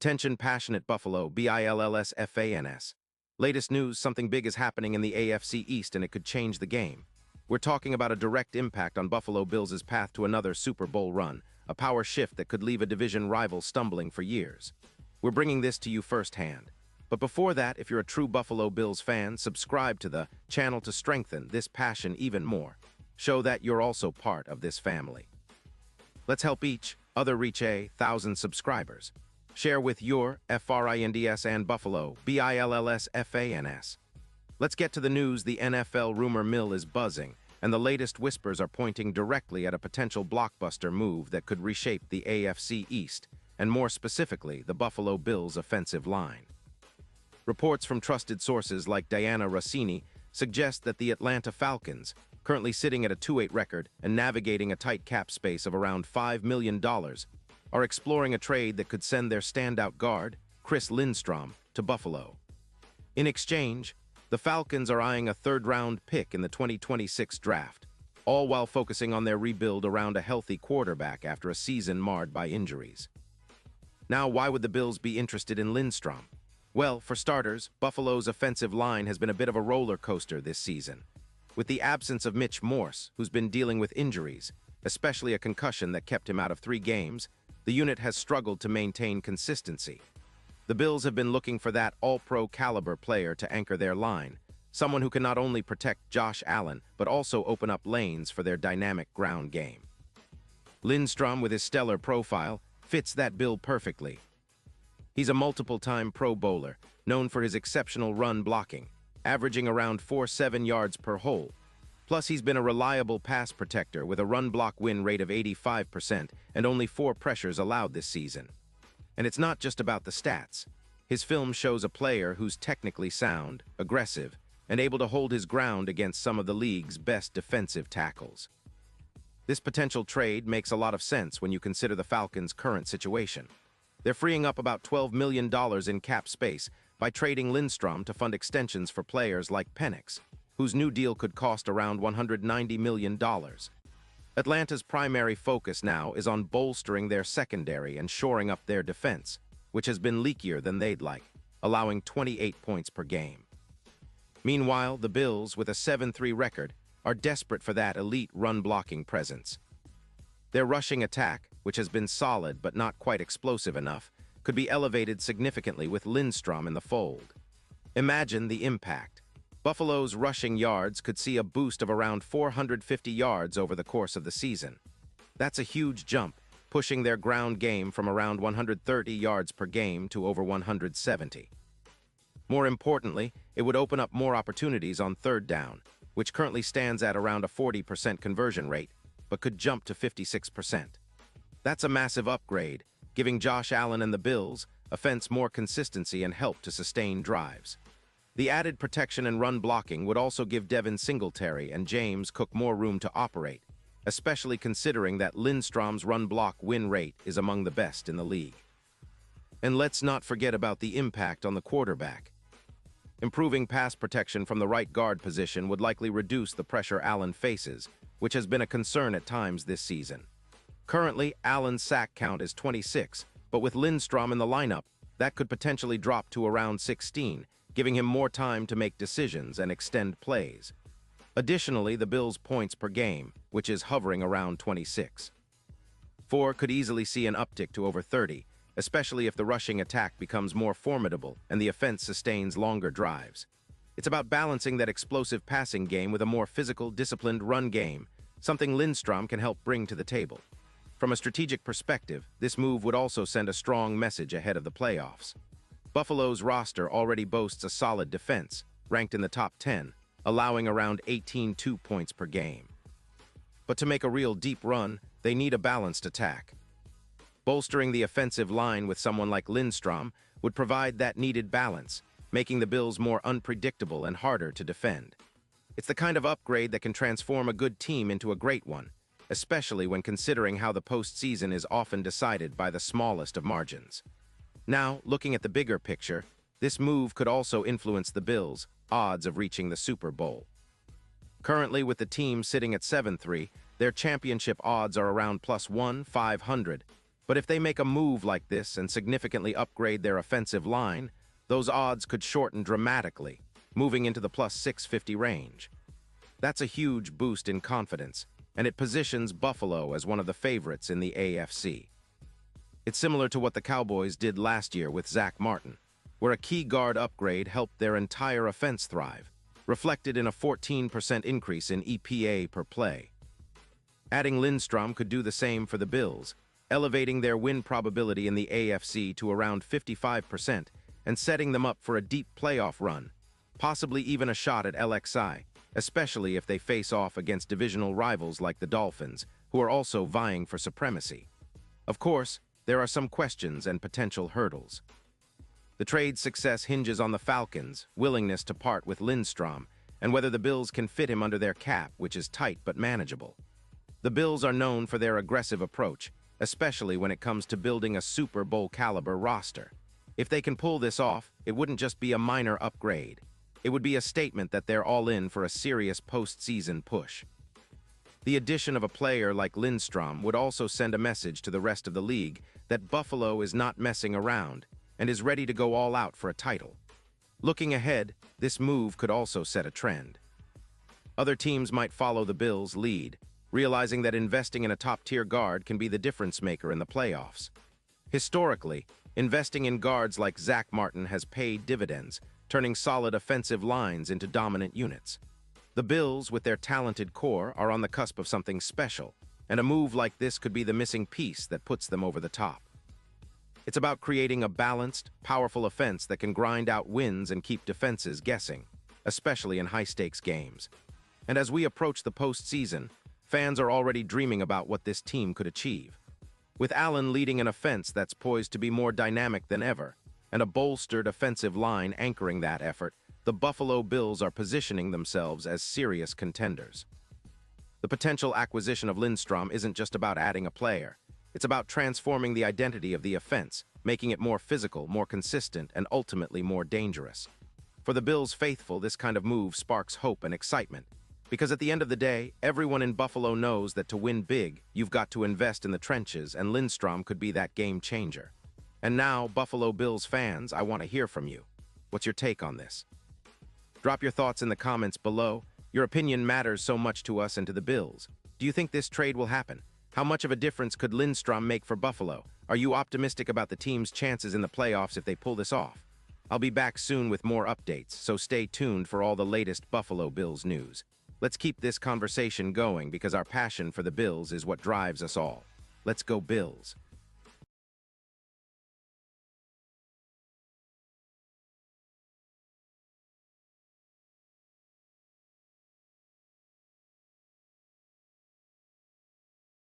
Attention passionate Buffalo, BILLSFANS. Latest news, something big is happening in the AFC East and it could change the game. We're talking about a direct impact on Buffalo Bills' path to another Super Bowl run, a power shift that could leave a division rival stumbling for years. We're bringing this to you firsthand. But before that, if you're a true Buffalo Bills fan, subscribe to the channel to strengthen this passion even more. Show that you're also part of this family. Let's help each other reach 1,000 subscribers. Share with your FRINDS and Buffalo, BILLSFANS. Let's get to the news. The NFL rumor mill is buzzing, and the latest whispers are pointing directly at a potential blockbuster move that could reshape the AFC East, and more specifically, the Buffalo Bills' offensive line. Reports from trusted sources like Diana Rossini suggest that the Atlanta Falcons, currently sitting at a 2-8 record and navigating a tight cap space of around $5 million, are exploring a trade that could send their standout guard, Chris Lindstrom, to Buffalo. In exchange, the Falcons are eyeing a third-round pick in the 2026 draft, all while focusing on their rebuild around a healthy quarterback after a season marred by injuries. Now, why would the Bills be interested in Lindstrom? Well, for starters, Buffalo's offensive line has been a bit of a roller coaster this season. With the absence of Mitch Morse, who's been dealing with injuries, especially a concussion that kept him out of 3 games, the unit has struggled to maintain consistency. The Bills have been looking for that all-pro caliber player to anchor their line, someone who can not only protect Josh Allen, but also open up lanes for their dynamic ground game. Lindstrom, with his stellar profile, fits that bill perfectly. He's a multiple-time Pro Bowler, known for his exceptional run blocking, averaging around 4.7 yards per hole. Plus, he's been a reliable pass protector with a run-block win rate of 85% and only 4 pressures allowed this season. And it's not just about the stats. His film shows a player who's technically sound, aggressive, and able to hold his ground against some of the league's best defensive tackles. This potential trade makes a lot of sense when you consider the Falcons' current situation. They're freeing up about $12 million in cap space by trading Lindstrom to fund extensions for players like Penix, whose new deal could cost around $190 million. Atlanta's primary focus now is on bolstering their secondary and shoring up their defense, which has been leakier than they'd like, allowing 28 points per game. Meanwhile, the Bills, with a 7-3 record, are desperate for that elite run-blocking presence. Their rushing attack, which has been solid but not quite explosive enough, could be elevated significantly with Lindstrom in the fold. Imagine the impact. Buffalo's rushing yards could see a boost of around 450 yards over the course of the season. That's a huge jump, pushing their ground game from around 130 yards per game to over 170. More importantly, it would open up more opportunities on third down, which currently stands at around a 40% conversion rate, but could jump to 56%. That's a massive upgrade, giving Josh Allen and the Bills' offense more consistency and help to sustain drives. The added protection and run blocking would also give Devin Singletary and James Cook more room to operate, especially considering that Lindstrom's run block win rate is among the best in the league. And let's not forget about the impact on the quarterback. Improving pass protection from the right guard position would likely reduce the pressure Allen faces, which has been a concern at times this season. Currently, Allen's sack count is 26, but with Lindstrom in the lineup, that could potentially drop to around 16, giving him more time to make decisions and extend plays. Additionally, the Bills' points per game, which is hovering around 26. 4 could easily see an uptick to over 30, especially if the rushing attack becomes more formidable and the offense sustains longer drives. It's about balancing that explosive passing game with a more physical, disciplined run game, something Lindstrom can help bring to the table. From a strategic perspective, this move would also send a strong message ahead of the playoffs. Buffalo's roster already boasts a solid defense, ranked in the top 10, allowing around 18 points per game. But to make a real deep run, they need a balanced attack. Bolstering the offensive line with someone like Lindstrom would provide that needed balance, making the Bills more unpredictable and harder to defend. It's the kind of upgrade that can transform a good team into a great one, especially when considering how the postseason is often decided by the smallest of margins. Now, looking at the bigger picture, this move could also influence the Bills' odds of reaching the Super Bowl. Currently, with the team sitting at 7-3, their championship odds are around +1,500, But if they make a move like this and significantly upgrade their offensive line, those odds could shorten dramatically, moving into the plus 650 range. That's a huge boost in confidence, and it positions Buffalo as one of the favorites in the AFC. It's similar to what the Cowboys did last year with Zach Martin, where a key guard upgrade helped their entire offense thrive, reflected in a 14% increase in EPA per play. Adding Lindstrom could do the same for the Bills, elevating their win probability in the AFC to around 55% and setting them up for a deep playoff run, possibly even a shot at LXI, especially if they face off against divisional rivals like the Dolphins, who are also vying for supremacy. Of course, there are some questions and potential hurdles. The trade's success hinges on the Falcons' willingness to part with Lindstrom and whether the Bills can fit him under their cap, which is tight but manageable. The Bills are known for their aggressive approach, especially when it comes to building a Super Bowl-caliber roster. If they can pull this off, it wouldn't just be a minor upgrade. It would be a statement that they're all in for a serious postseason push. The addition of a player like Lindstrom would also send a message to the rest of the league that Buffalo is not messing around and is ready to go all out for a title. Looking ahead, this move could also set a trend. Other teams might follow the Bills' lead, realizing that investing in a top-tier guard can be the difference maker in the playoffs. Historically, investing in guards like Zach Martin has paid dividends, turning solid offensive lines into dominant units. The Bills, with their talented core, are on the cusp of something special, and a move like this could be the missing piece that puts them over the top. It's about creating a balanced, powerful offense that can grind out wins and keep defenses guessing, especially in high-stakes games. And as we approach the postseason, fans are already dreaming about what this team could achieve. With Allen leading an offense that's poised to be more dynamic than ever, and a bolstered offensive line anchoring that effort, the Buffalo Bills are positioning themselves as serious contenders. The potential acquisition of Lindstrom isn't just about adding a player. It's about transforming the identity of the offense, making it more physical, more consistent, and ultimately more dangerous. For the Bills faithful, this kind of move sparks hope and excitement, because at the end of the day, everyone in Buffalo knows that to win big, you've got to invest in the trenches, and Lindstrom could be that game changer. And now, Buffalo Bills fans, I want to hear from you. What's your take on this? Drop your thoughts in the comments below. Your opinion matters so much to us and to the Bills. Do you think this trade will happen? How much of a difference could Lindstrom make for Buffalo? Are you optimistic about the team's chances in the playoffs if they pull this off? I'll be back soon with more updates, so stay tuned for all the latest Buffalo Bills news. Let's keep this conversation going because our passion for the Bills is what drives us all. Let's go Bills!